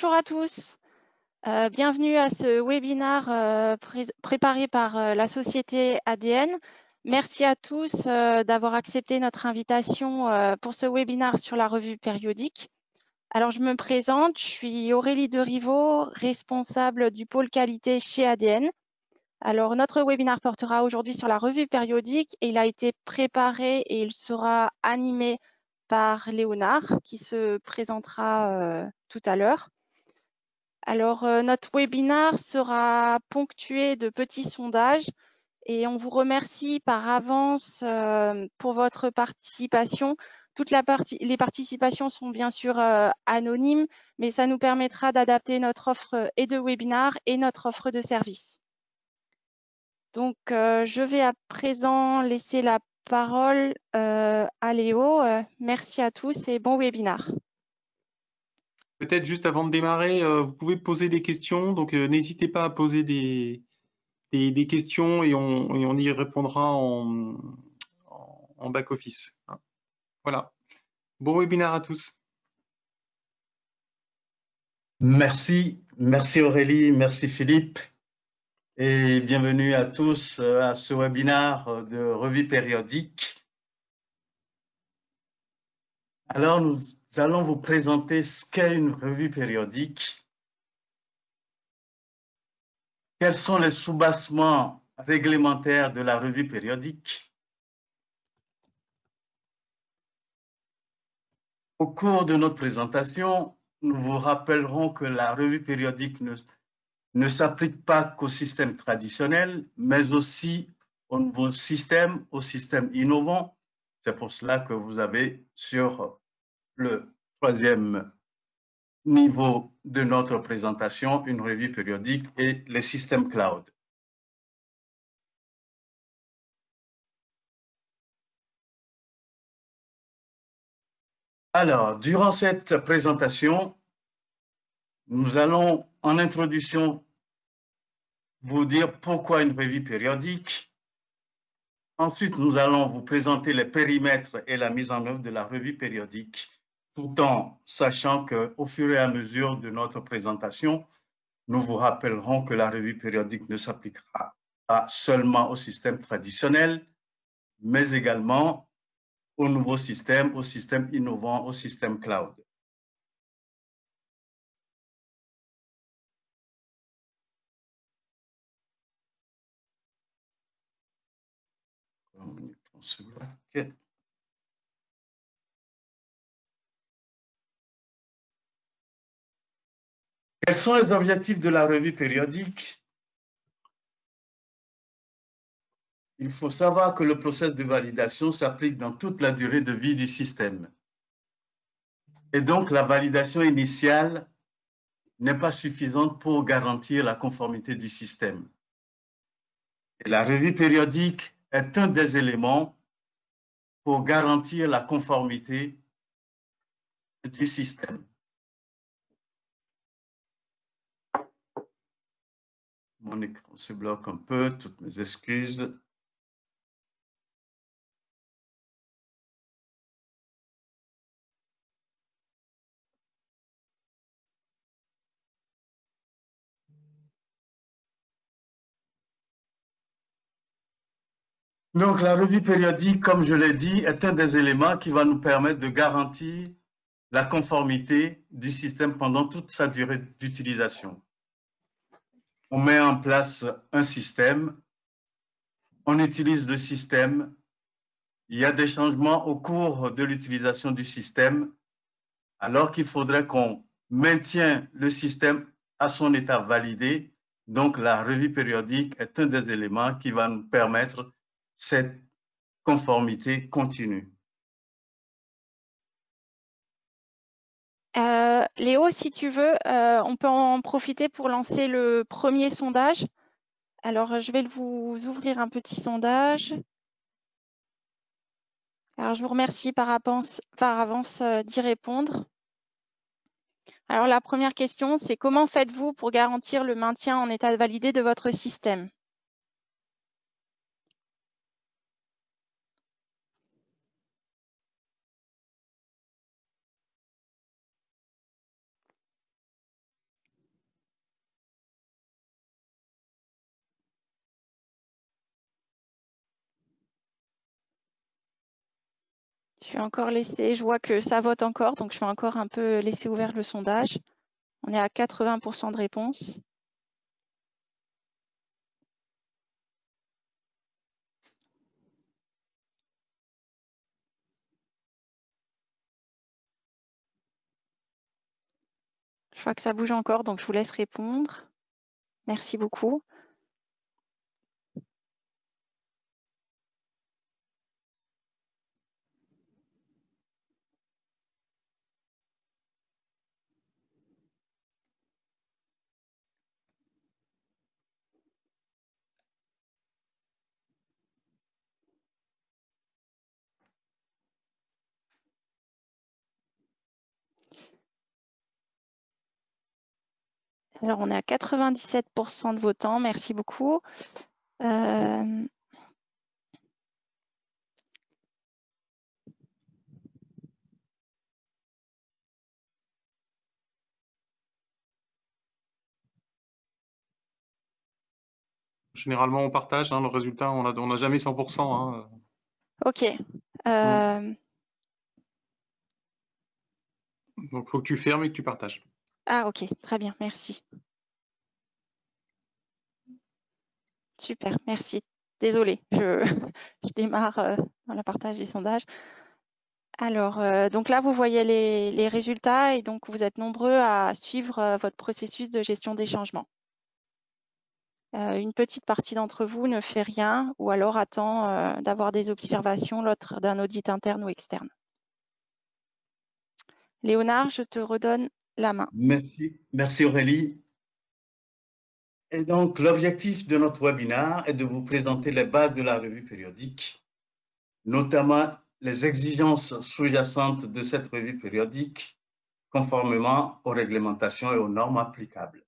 Bonjour à tous, bienvenue à ce webinaire préparé par la société ADN. Merci à tous d'avoir accepté notre invitation pour ce webinaire sur la revue périodique. Alors, je me présente, je suis Aurélie Deriveau, responsable du pôle qualité chez ADN. Alors, notre webinaire portera aujourd'hui sur la revue périodique et il a été préparé et il sera animé par Léonard qui se présentera tout à l'heure. Alors, notre webinaire sera ponctué de petits sondages et on vous remercie par avance pour votre participation. Les participations sont bien sûr anonymes, mais ça nous permettra d'adapter notre offre et de webinaire et notre offre de service. Donc, je vais à présent laisser la parole à Léo. Merci à tous et bon webinaire. Peut-être juste avant de démarrer, vous pouvez poser des questions, donc n'hésitez pas à poser des questions et on y répondra en back-office. Voilà. Bon webinaire à tous. Merci Aurélie, merci Philippe et bienvenue à tous à ce webinaire de revue périodique. Alors nous allons vous présenter ce qu'est une revue périodique, quels sont les soubassements réglementaires de la revue périodique. Au cours de notre présentation, nous vous rappellerons que la revue périodique ne s'applique pas qu'au système traditionnel, mais aussi au nouveau système, au système innovant. C'est pour cela que vous avez sur le troisième niveau de notre présentation une revue périodique et les systèmes cloud. Alors, durant cette présentation, nous allons en introduction vous dire pourquoi une revue périodique. Ensuite, nous allons vous présenter les périmètres et la mise en œuvre de la revue périodique, tout en sachant qu'au fur et à mesure de notre présentation, nous vous rappellerons que la revue périodique ne s'appliquera pas seulement au système traditionnel, mais également au nouveau système, au système innovant, au système cloud. Okay. Quels sont les objectifs de la revue périodique? Il faut savoir que le processus de validation s'applique dans toute la durée de vie du système. Et donc, la validation initiale n'est pas suffisante pour garantir la conformité du système. Et la revue périodique est un des éléments pour garantir la conformité du système. Mon écran se bloque un peu, toutes mes excuses. Donc, la revue périodique, comme je l'ai dit, est un des éléments qui va nous permettre de garantir la conformité du système pendant toute sa durée d'utilisation. On met en place un système, on utilise le système, il y a des changements au cours de l'utilisation du système, alors qu'il faudrait qu'on maintienne le système à son état validé. Donc, la revue périodique est un des éléments qui va nous permettre cette conformité continue. Léo, si tu veux, on peut en profiter pour lancer le premier sondage. Alors, je vais vous ouvrir un petit sondage. Alors, je vous remercie par avance d'y répondre. Alors, la première question, c'est comment faites-vous pour garantir le maintien en état validé de votre système? Je vais encore laisser, je vois que ça vote encore, donc je vais encore un peu laisser ouvert le sondage. On est à 80% de réponses. Je vois que ça bouge encore, donc je vous laisse répondre. Merci beaucoup. Alors, on est à 97% de votants. Merci beaucoup. Généralement, on partage le résultat. On n'a jamais 100%. Hein. OK. Donc, il faut que tu fermes et que tu partages. Ah, OK. Très bien. Merci. Super. Merci. Désolée, je démarre dans le partage des sondages. Alors, donc là, vous voyez les résultats et donc vous êtes nombreux à suivre votre processus de gestion des changements. Une petite partie d'entre vous ne fait rien ou alors attend d'avoir des observations, l'autre d'un audit interne ou externe. Léonard, je te redonne la main. Merci Aurélie. Et donc, l'objectif de notre webinaire est de vous présenter les bases de la revue périodique, notamment les exigences sous-jacentes de cette revue périodique, conformément aux réglementations et aux normes applicables.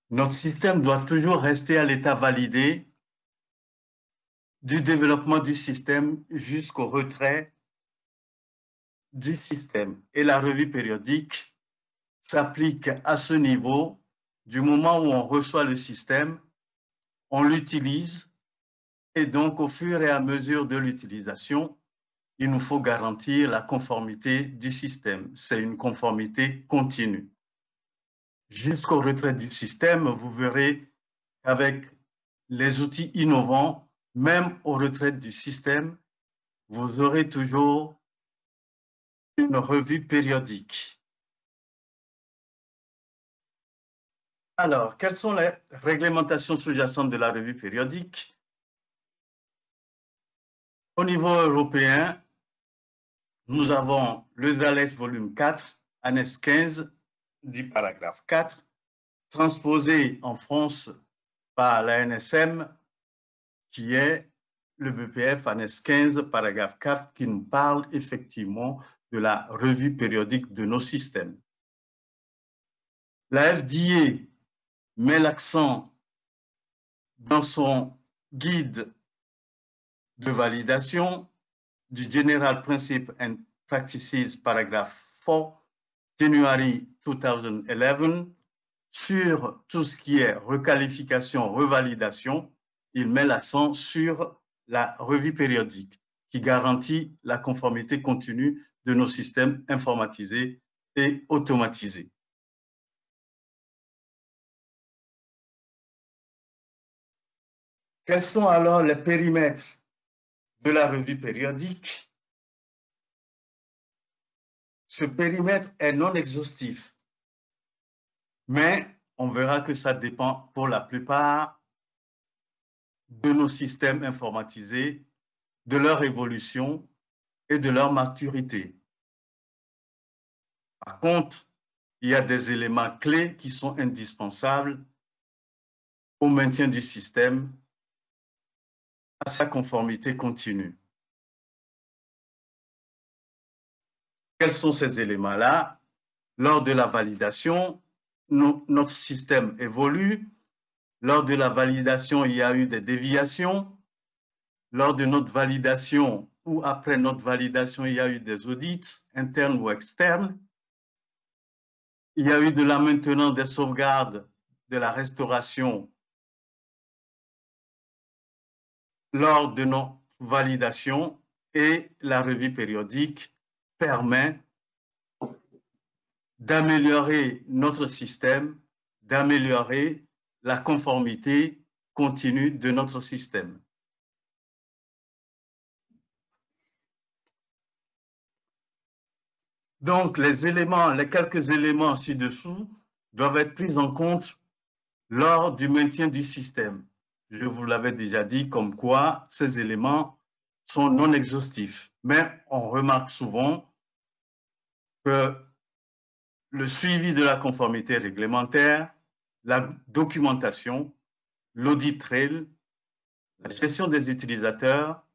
Notre système doit toujours rester à l'état validé du développement du système jusqu'au retrait du système. Et la revue périodique s'applique à ce niveau du moment où on reçoit le système, on l'utilise et donc au fur et à mesure de l'utilisation, il nous faut garantir la conformité du système. C'est une conformité continue. Jusqu'au retrait du système, vous verrez qu'avec les outils innovants, même au retrait du système, vous aurez toujours une revue périodique. Alors, quelles sont les réglementations sous-jacentes de la revue périodique? Au niveau européen, nous avons le DRALES volume 4, annexe 15 du paragraphe 4, transposé en France par la NSM, qui est le BPF annexe 15, paragraphe 4, qui nous parle effectivement de la revue périodique de nos systèmes. La FDA met l'accent dans son guide de validation du General Principles and Practices, paragraphe 4, January 2011, sur tout ce qui est requalification, revalidation. Il met l'accent sur la revue périodique qui garantit la conformité continue de nos systèmes informatisés et automatisés. Quels sont alors les périmètres de la revue périodique? Ce périmètre est non exhaustif, mais on verra que ça dépend pour la plupart de nos systèmes informatisés, de leur évolution et de leur maturité. Par contre, il y a des éléments clés qui sont indispensables au maintien du système, à sa conformité continue. Quels sont ces éléments-là? Lors de la validation, notre système évolue. Lors de la validation, il y a eu des déviations. Lors de notre validation ou après notre validation, il y a eu des audits internes ou externes. Il y a eu de la maintenance des sauvegardes, de la restauration lors de notre validation et la revue périodique permet d'améliorer notre système, d'améliorer la conformité continue de notre système. Donc, les quelques éléments ci-dessous doivent être pris en compte lors du maintien du système. Je vous l'avais déjà dit, comme quoi ces éléments sont non exhaustifs. Mais on remarque souvent que le suivi de la conformité réglementaire, la documentation, l'audit trail, la gestion des utilisateurs,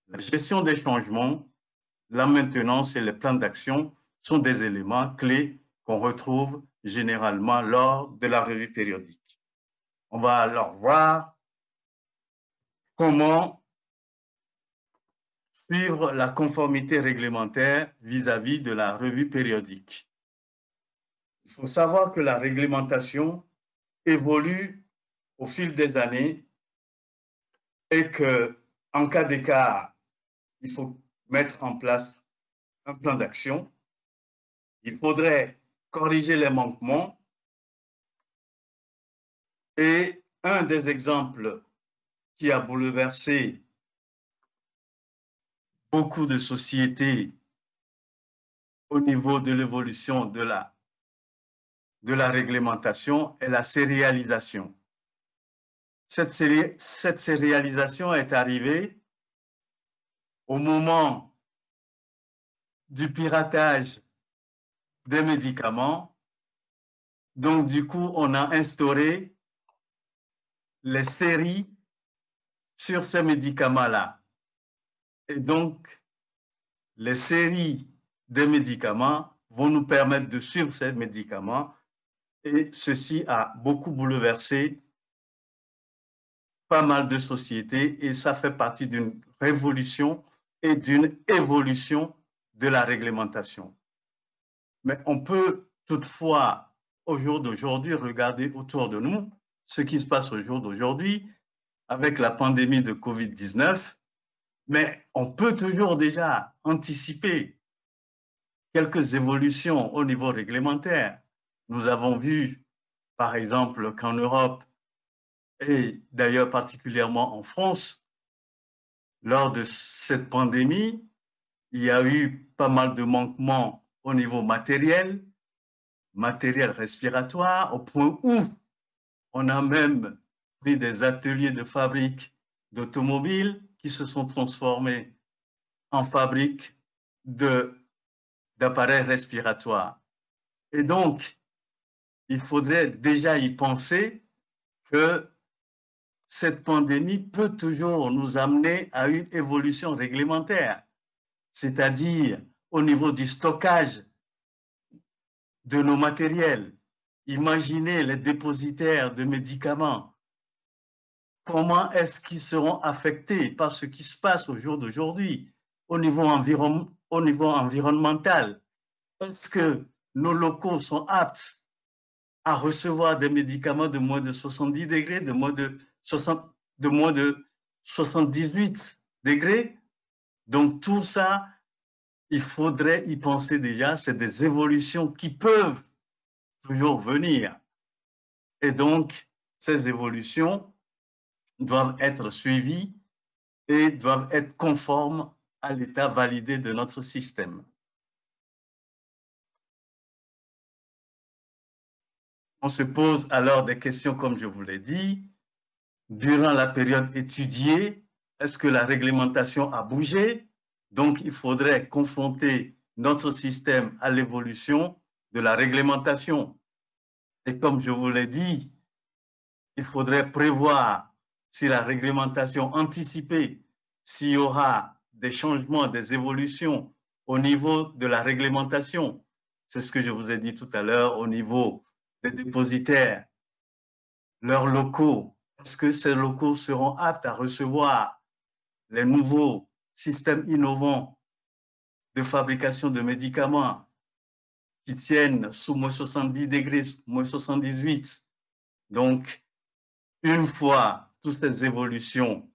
la gestion des changements, la maintenance et les plans d'action sont des éléments clés qu'on retrouve généralement lors de la revue périodique. On va alors voir comment suivre la conformité réglementaire vis-à-vis de la revue périodique. Il faut savoir que la réglementation évolue au fil des années et qu'en cas d'écart, il faut mettre en place un plan d'action. Il faudrait corriger les manquements. Et un des exemples qui a bouleversé beaucoup de sociétés au niveau de l'évolution de la réglementation est la sérialisation. Cette sérialisation est arrivée au moment du piratage des médicaments. Donc, du coup, on a instauré les séries sur ces médicaments-là. Et donc, les séries des médicaments vont nous permettre de suivre ces médicaments. Et ceci a beaucoup bouleversé pas mal de sociétés et ça fait partie d'une révolution et d'une évolution de la réglementation. Mais on peut toutefois, au jour d'aujourd'hui, regarder autour de nous ce qui se passe au jour d'aujourd'hui avec la pandémie de Covid-19, mais on peut toujours déjà anticiper quelques évolutions au niveau réglementaire. Nous avons vu, par exemple, qu'en Europe, et d'ailleurs particulièrement en France, lors de cette pandémie, il y a eu pas mal de manquements au niveau matériel respiratoire, au point où on a même pris des ateliers de fabrique d'automobiles qui se sont transformés en fabrique d'appareils respiratoires. Et donc, il faudrait déjà y penser que cette pandémie peut toujours nous amener à une évolution réglementaire, c'est-à-dire au niveau du stockage de nos matériels. Imaginez les dépositaires de médicaments. Comment est-ce qu'ils seront affectés par ce qui se passe au jour d'aujourd'hui au niveau environnemental? Est-ce que nos locaux sont aptes à recevoir des médicaments de moins de 70 degrés, de moins de 78 degrés? Donc tout ça, il faudrait y penser déjà, c'est des évolutions qui peuvent toujours venir. Et donc, ces évolutions doivent être suivies et doivent être conformes à l'état validé de notre système. On se pose alors des questions, comme je vous l'ai dit. Durant la période étudiée, est-ce que la réglementation a bougé? Donc, il faudrait confronter notre système à l'évolution de la réglementation. Et comme je vous l'ai dit, il faudrait prévoir si la réglementation anticipée, s'il y aura des changements, des évolutions au niveau de la réglementation. C'est ce que je vous ai dit tout à l'heure au niveau des dépositaires, leurs locaux. Est-ce que ces locaux seront aptes à recevoir les nouveaux systèmes innovants de fabrication de médicaments qui tiennent sous moins 70 degrés, moins 78? Donc, une fois toutes ces évolutions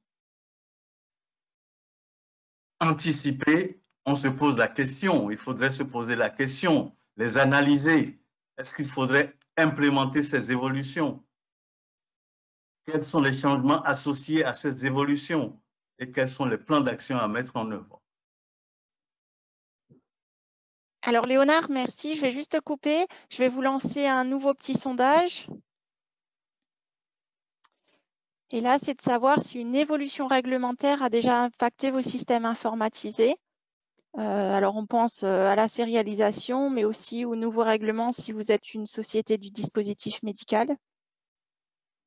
anticiper, on se pose la question, il faudrait se poser la question, les analyser. Est-ce qu'il faudrait implémenter ces évolutions? Quels sont les changements associés à ces évolutions et quels sont les plans d'action à mettre en œuvre? Alors, Léonard, merci. Je vais juste te couper. Je vais vous lancer un nouveau petit sondage. Et là, c'est de savoir si une évolution réglementaire a déjà impacté vos systèmes informatisés. Alors, on pense à la sérialisation, mais aussi aux nouveaux règlements si vous êtes une société du dispositif médical.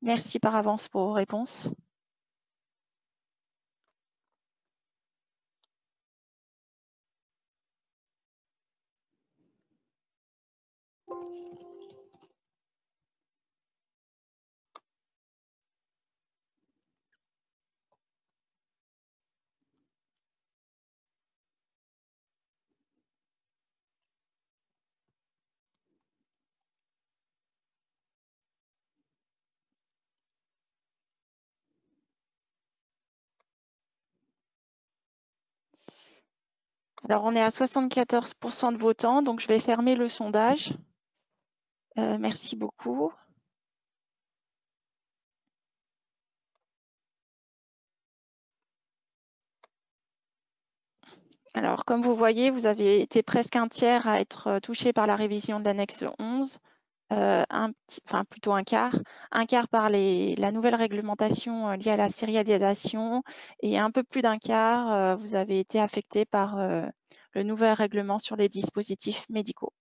Merci par avance pour vos réponses. Alors, on est à 74% de votants, donc je vais fermer le sondage. Merci beaucoup. Alors, comme vous voyez, vous avez été presque un tiers à être touché par la révision de l'annexe 11, plutôt un quart par la nouvelle réglementation liée à la sérialisation et un peu plus d'un quart, vous avez été affecté par le nouvel règlement sur les dispositifs médicaux.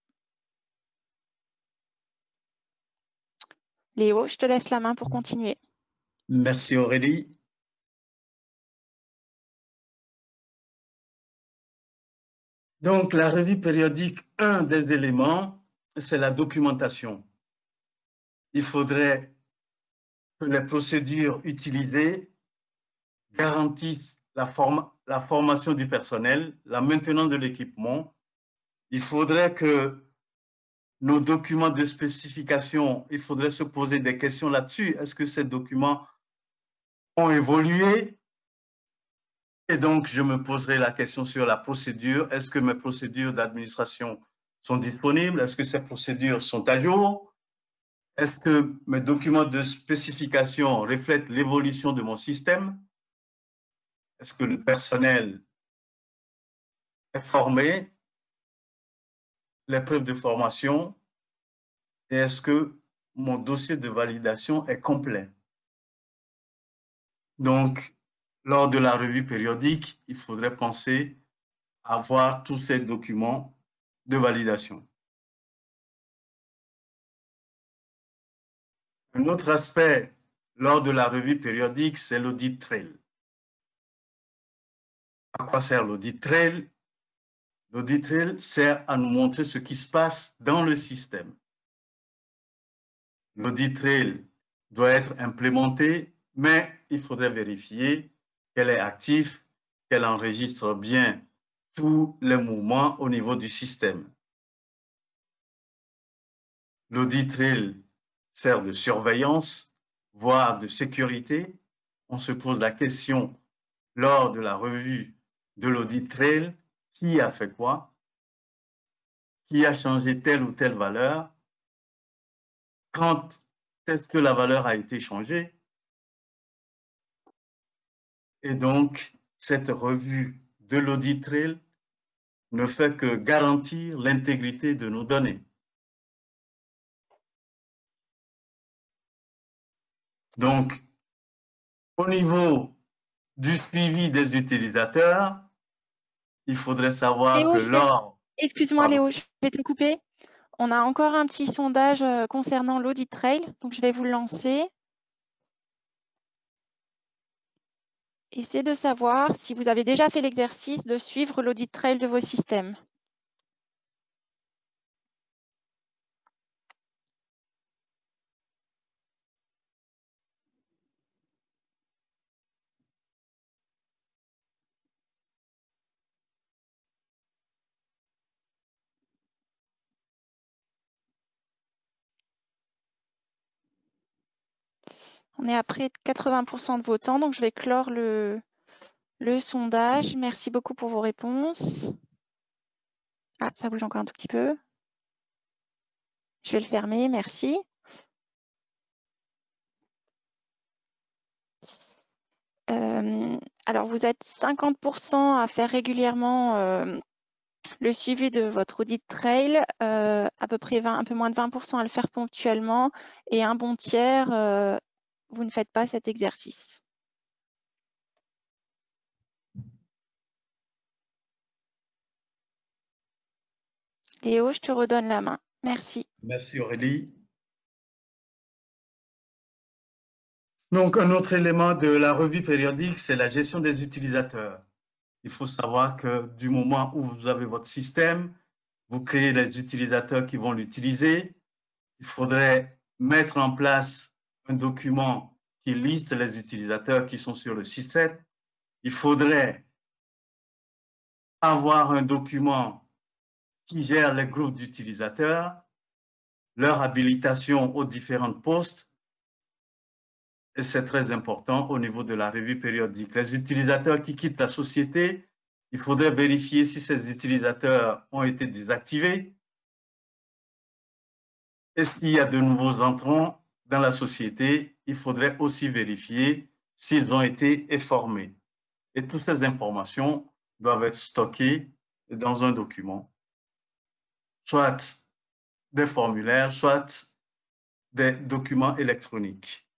Léo, je te laisse la main pour continuer. Merci Aurélie. Donc, la revue périodique, un des éléments, c'est la documentation. Il faudrait que les procédures utilisées garantissent la formation du personnel, la maintenance de l'équipement. Il faudrait que nos documents de spécification, il faudrait se poser des questions là-dessus. Est-ce que ces documents ont évolué? Et donc, je me poserai la question sur la procédure. Est-ce que mes procédures d'administration sont disponibles? Est-ce que ces procédures sont à jour? Est-ce que mes documents de spécification reflètent l'évolution de mon système? Est-ce que le personnel est formé? Les preuves de formation? Et est-ce que mon dossier de validation est complet? Donc, lors de la revue périodique, il faudrait penser à avoir tous ces documents de validation. Un autre aspect lors de la revue périodique, c'est l'audit trail. À quoi sert l'audit trail? L'audit trail sert à nous montrer ce qui se passe dans le système. L'audit trail doit être implémenté, mais il faudrait vérifier qu'elle est active, qu'elle enregistre bien tous les mouvements au niveau du système. L'audit trail sert de surveillance, voire de sécurité. On se pose la question lors de la revue de l'audit trail, qui a fait quoi? Qui a changé telle ou telle valeur? Quand est-ce que la valeur a été changée? Et donc, cette revue de l'audit trail ne fait que garantir l'intégrité de nos données. Donc, au niveau du suivi des utilisateurs, il faudrait savoir Léo, que lors... excuse-moi Léo, je vais te couper. On a encore un petit sondage concernant l'audit trail, donc je vais vous le lancer. Et c'est de savoir si vous avez déjà fait l'exercice de suivre l'audit trail de vos systèmes. On est à près de 80% de votants, donc je vais clore le le sondage. Merci beaucoup pour vos réponses. Ah, ça bouge encore un tout petit peu. Je vais le fermer, merci. Alors, vous êtes 50% à faire régulièrement le suivi de votre audit trail, à peu près un peu moins de 20% à le faire ponctuellement, et un bon tiers, vous ne faites pas cet exercice. Léo, je te redonne la main. Merci. Merci Aurélie. Donc, un autre élément de la revue périodique, c'est la gestion des utilisateurs. Il faut savoir que du moment où vous avez votre système, vous créez les utilisateurs qui vont l'utiliser. Il faudrait mettre en place un document qui liste les utilisateurs qui sont sur le système. Il faudrait avoir un document qui gère les groupes d'utilisateurs, leur habilitation aux différents postes. Et c'est très important au niveau de la revue périodique. Les utilisateurs qui quittent la société, il faudrait vérifier si ces utilisateurs ont été désactivés. Et s'il y a de nouveaux entrants dans la société, il faudrait aussi vérifier s'ils ont été informés. Et toutes ces informations doivent être stockées dans un document, soit des formulaires, soit des documents électroniques.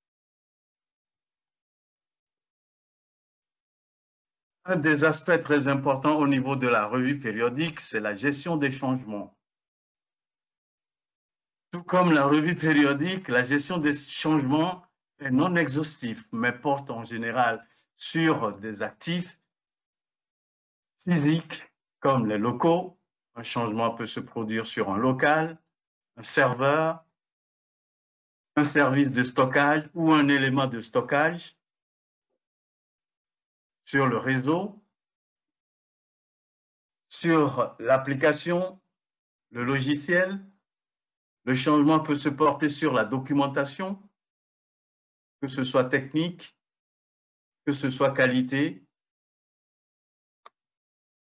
Un des aspects très importants au niveau de la revue périodique, c'est la gestion des changements. Tout comme la revue périodique, la gestion des changements est non exhaustive, mais porte en général sur des actifs physiques comme les locaux. Un changement peut se produire sur un local, un serveur, un service de stockage ou un élément de stockage sur le réseau, sur l'application, le logiciel. Le changement peut se porter sur la documentation, que ce soit technique, que ce soit qualité.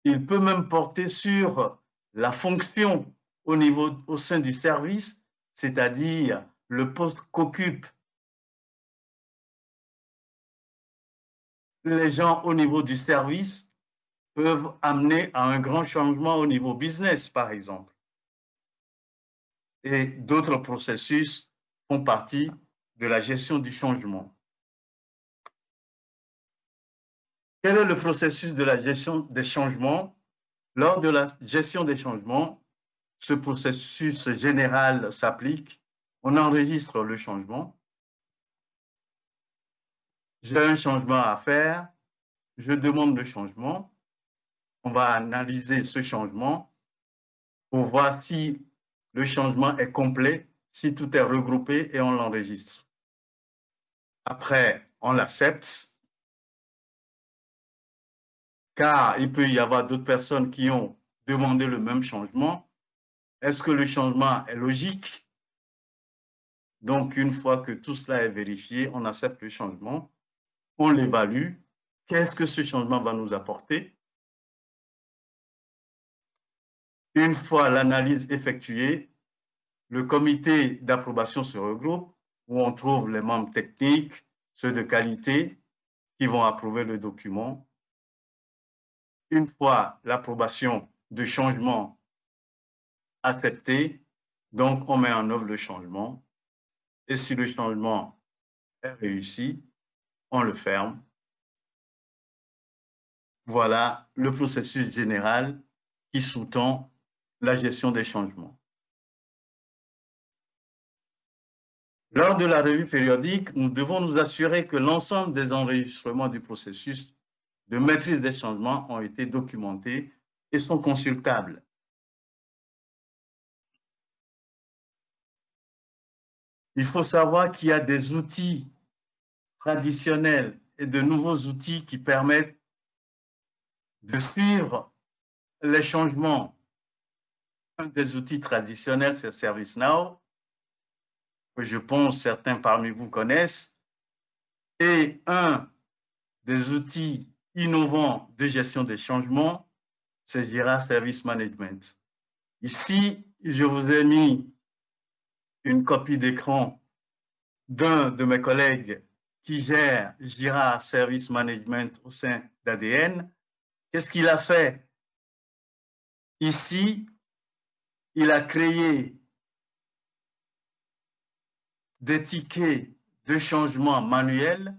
Il peut même porter sur la fonction au sein du service, c'est-à-dire le poste qu'occupent les gens au niveau du service peuvent amener à un grand changement au niveau business, par exemple. Et d'autres processus font partie de la gestion du changement. Quel est le processus de la gestion des changements? Lors de la gestion des changements, ce processus général s'applique. On enregistre le changement. J'ai un changement à faire. Je demande le changement. On va analyser ce changement pour voir si le changement est complet, si tout est regroupé et on l'enregistre. Après, on l'accepte, car il peut y avoir d'autres personnes qui ont demandé le même changement. Est-ce que le changement est logique? Donc, une fois que tout cela est vérifié, on accepte le changement, on l'évalue. Qu'est-ce que ce changement va nous apporter? Une fois l'analyse effectuée, le comité d'approbation se regroupe, où on trouve les membres techniques, ceux de qualité, qui vont approuver le document. Une fois l'approbation du changement acceptée, donc on met en œuvre le changement. Et si le changement est réussi, on le ferme. Voilà le processus général qui sous-tend la gestion des changements. Lors de la revue périodique, nous devons nous assurer que l'ensemble des enregistrements du processus de maîtrise des changements ont été documentés et sont consultables. Il faut savoir qu'il y a des outils traditionnels et de nouveaux outils qui permettent de suivre les changements. Un des outils traditionnels, c'est ServiceNow, que je pense certains parmi vous connaissent. Et un des outils innovant de gestion des changements, c'est Jira Service Management. Ici, je vous ai mis une copie d'écran d'un de mes collègues qui gère Jira Service Management au sein d'ADN. Qu'est-ce qu'il a fait? Ici, il a créé des tickets de changement manuels,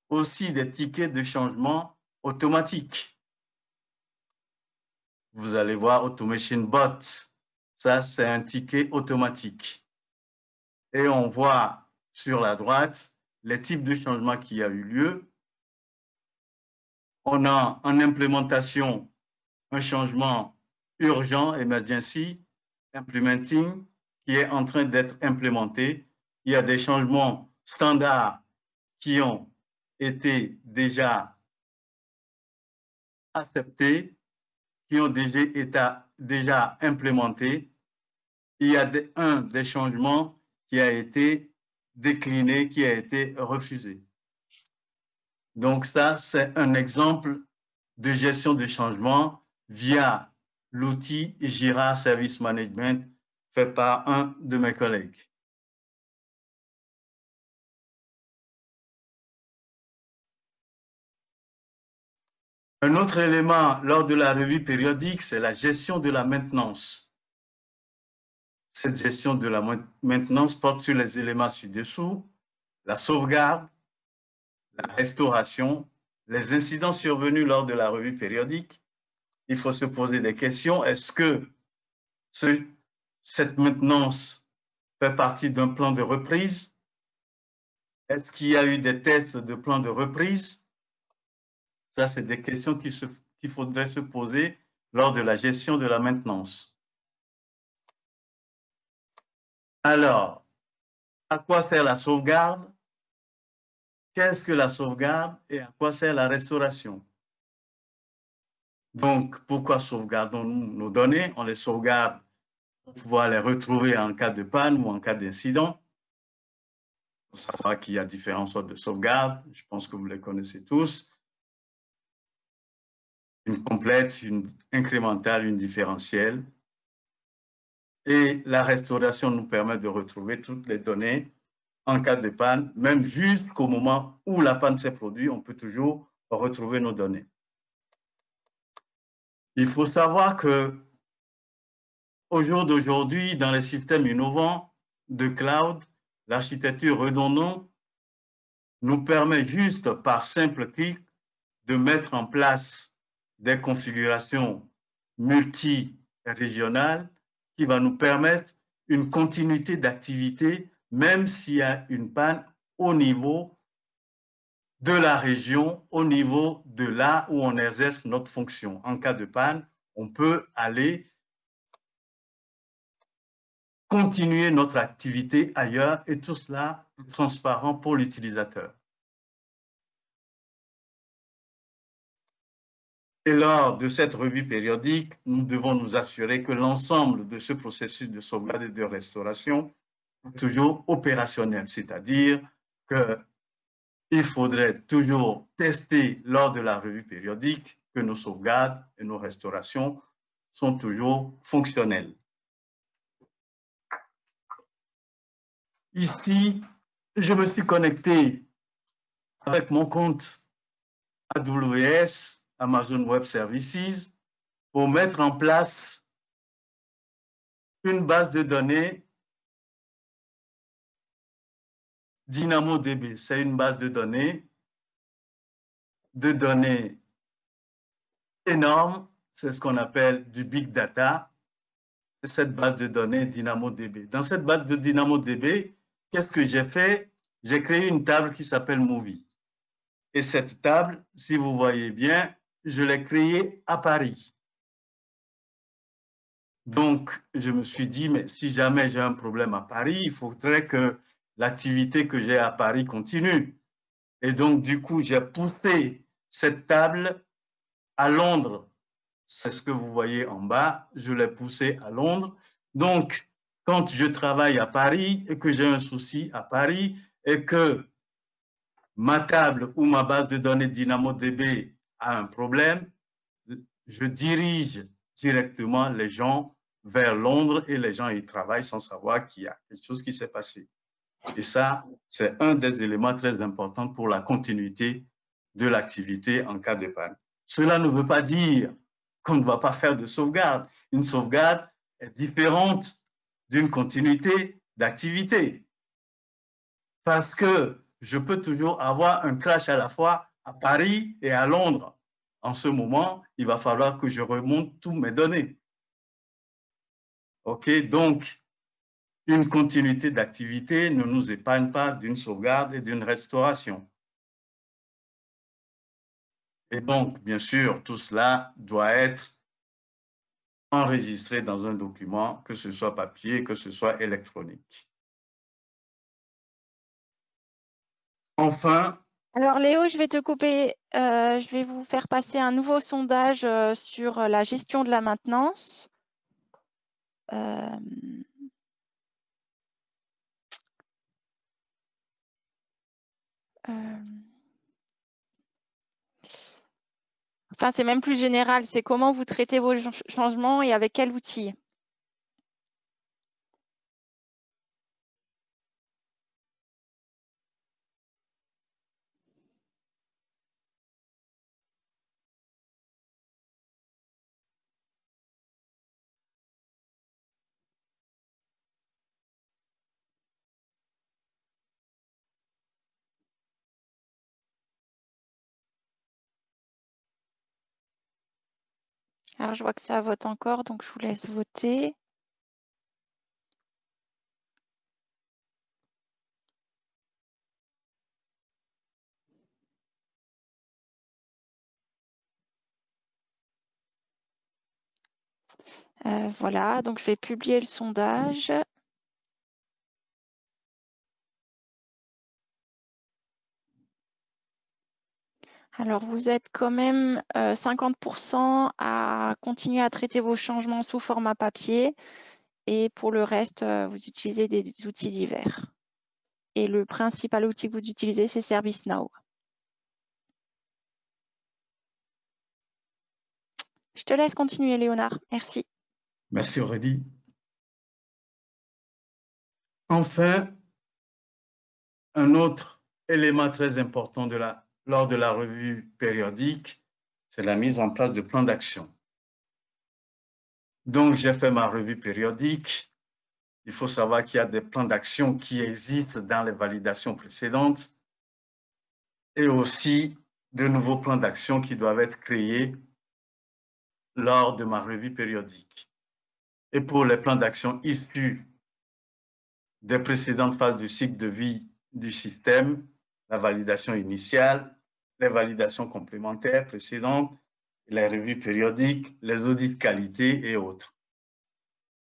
aussi des tickets de changement automatiques. Vous allez voir Automation Bot. Ça, c'est un ticket automatique. Et on voit sur la droite les types de changements qui a eu lieu. On a en implémentation un changement urgent, emergency, implementing, qui est en train d'être implémenté. Il y a des changements standards qui ont été déjà acceptés, qui ont déjà été implémentés. Il y a un des changements qui a été décliné, qui a été refusé. Donc ça, c'est un exemple de gestion de changement via l'outil Jira Service Management fait par un de mes collègues. Un autre élément lors de la revue périodique, c'est la gestion de la maintenance. Cette gestion de la maintenance porte sur les éléments ci-dessous, la sauvegarde, la restauration, les incidents survenus lors de la revue périodique. Il faut se poser des questions. Est-ce que cette maintenance fait partie d'un plan de reprise? Est-ce qu'il y a eu des tests de plan de reprise? Ça, c'est des questions qu'il faudrait se poser lors de la gestion de la maintenance. Alors, à quoi sert la sauvegarde? Qu'est-ce que la sauvegarde et à quoi sert la restauration? Donc, pourquoi sauvegardons-nous nos données? On les sauvegarde pour pouvoir les retrouver en cas de panne ou en cas d'incident. On saura qu'il y a différentes sortes de sauvegardes. Je pense que vous les connaissez tous. Une complète, une incrémentale, une différentielle. Et la restauration nous permet de retrouver toutes les données en cas de panne, même jusqu'au moment où la panne s'est produite, on peut toujours retrouver nos données. Il faut savoir que au jour d'aujourd'hui, dans les systèmes innovants de cloud, l'architecture redondante nous permet juste par simple clic de mettre en place des configurations multi-régionales qui va nous permettre une continuité d'activité même s'il y a une panne au niveau de la région, au niveau de là où on exerce notre fonction. En cas de panne, on peut aller continuer notre activité ailleurs et tout cela est transparent pour l'utilisateur. Et lors de cette revue périodique, nous devons nous assurer que l'ensemble de ce processus de sauvegarde et de restauration est toujours opérationnel, c'est-à-dire qu'il faudrait toujours tester lors de la revue périodique que nos sauvegardes et nos restaurations sont toujours fonctionnelles. Ici, je me suis connecté avec mon compte AWS, Amazon Web Services, pour mettre en place une base de données DynamoDB. C'est une base de données énorme, c'est ce qu'on appelle du big data, cette base de données DynamoDB. Dans cette base de DynamoDB, qu'est-ce que j'ai fait? J'ai créé une table qui s'appelle Movie. Et cette table, si vous voyez bien, je l'ai créée à Paris. Donc, je me suis dit, mais si jamais j'ai un problème à Paris, il faudrait que l'activité que j'ai à Paris continue. Et donc, du coup, j'ai poussé cette table à Londres. C'est ce que vous voyez en bas, je l'ai poussée à Londres. Donc, quand je travaille à Paris et que j'ai un souci à Paris et que ma table ou ma base de données DynamoDB a un problème, je dirige directement les gens vers Londres et les gens y travaillent sans savoir qu'il y a quelque chose qui s'est passé. Et ça, c'est un des éléments très importants pour la continuité de l'activité en cas de panne. Cela ne veut pas dire qu'on ne va pas faire de sauvegarde. Une sauvegarde est différente d'une continuité d'activité. Parce que je peux toujours avoir un crash à la fois à Paris et à Londres. En ce moment, il va falloir que je remonte toutes mes données. OK, donc, une continuité d'activité ne nous épargne pas d'une sauvegarde et d'une restauration. Et donc, bien sûr, tout cela doit être enregistré dans un document, que ce soit papier, que ce soit électronique. Enfin. Alors Léo, je vais te couper. Je vais vous faire passer un nouveau sondage sur la gestion de la maintenance. Enfin, c'est même plus général. C'est comment vous traitez vos changements et avec quel outil. Alors, je vois que ça vote encore, donc je vous laisse voter. Voilà, donc je vais publier le sondage. Alors, vous êtes quand même 50% à continuer à traiter vos changements sous format papier. Et pour le reste, vous utilisez des outils divers. Et le principal outil que vous utilisez, c'est ServiceNow. Je te laisse continuer, Léonard. Merci. Merci, Aurélie. Enfin, un autre élément très important lors de la revue périodique, c'est la mise en place de plans d'action. Donc, j'ai fait ma revue périodique. Il faut savoir qu'il y a des plans d'action qui existent dans les validations précédentes et aussi de nouveaux plans d'action qui doivent être créés lors de ma revue périodique. Et pour les plans d'action issus des précédentes phases du cycle de vie du système, la validation initiale, les validations complémentaires précédentes, les revues périodiques, les audits de qualité et autres.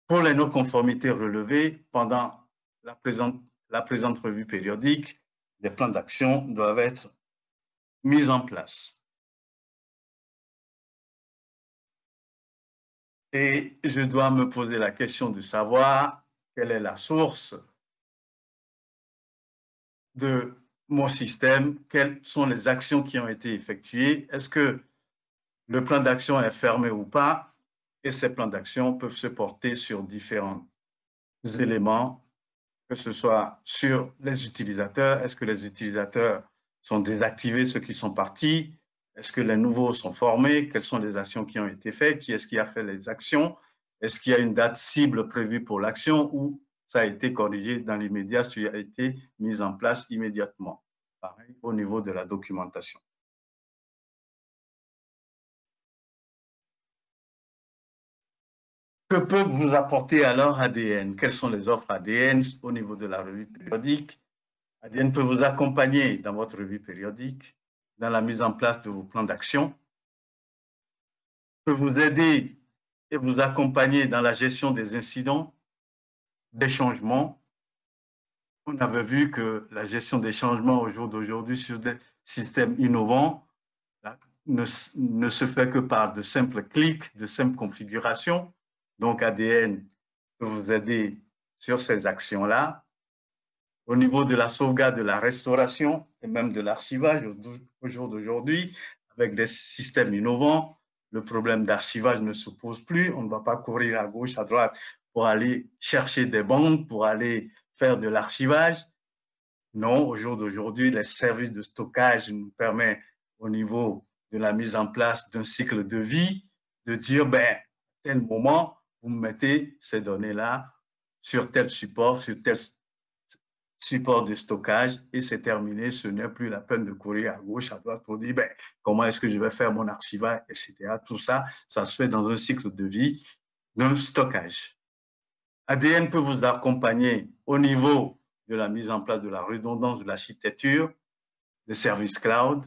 Pour les non-conformités relevées pendant la présente revue périodique, des plans d'action doivent être mis en place. Et je dois me poser la question de savoir quelle est la source de mon système, quelles sont les actions qui ont été effectuées, est-ce que le plan d'action est fermé ou pas, et ces plans d'action peuvent se porter sur différents éléments, que ce soit sur les utilisateurs, est-ce que les utilisateurs sont désactivés, ceux qui sont partis, est-ce que les nouveaux sont formés, quelles sont les actions qui ont été faites, qui est-ce qui a fait les actions, est-ce qu'il y a une date cible prévue pour l'action ou ça a été corrigé dans l'immédiat, ça a été mis en place immédiatement. Pareil au niveau de la documentation. Que peut vous apporter alors ADN? Quelles sont les offres ADN au niveau de la revue périodique? ADN peut vous accompagner dans votre revue périodique, dans la mise en place de vos plans d'action, peut vous aider et vous accompagner dans la gestion des incidents, des changements. On avait vu que la gestion des changements au jour d'aujourd'hui sur des systèmes innovants ne se fait que par de simples clics, de simples configurations. Donc, ADN peut vous aider sur ces actions-là. Au niveau de la sauvegarde, de la restauration, et même de l'archivage au jour d'aujourd'hui, avec des systèmes innovants. Le problème d'archivage ne se pose plus. On ne va pas courir à gauche, à droite pour aller chercher des bandes, pour aller faire de l'archivage. Non, au jour d'aujourd'hui, les services de stockage nous permettent, au niveau de la mise en place d'un cycle de vie, de dire, ben, à tel moment, vous mettez ces données-là sur tel support de stockage et c'est terminé. Ce n'est plus la peine de courir à gauche, à droite pour dire, ben, comment est-ce que je vais faire mon archivage, etc. Tout ça, ça se fait dans un cycle de vie d'un stockage. ADN peut vous accompagner au niveau de la mise en place de la redondance de l'architecture, des services cloud,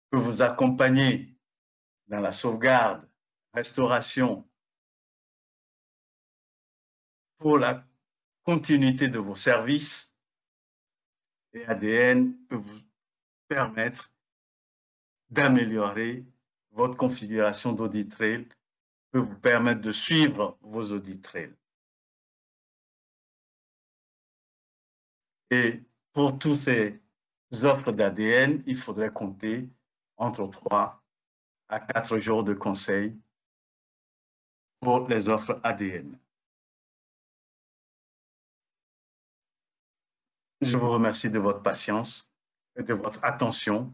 peut vous accompagner dans la sauvegarde, restauration, pour la continuité de vos services. Et ADN peut vous permettre d'améliorer votre configuration d'audit trail, peut vous permettre de suivre vos audit trails. Et pour toutes ces offres d'ADN, il faudrait compter entre 3 à 4 jours de conseil pour les offres ADN. Je vous remercie de votre patience et de votre attention.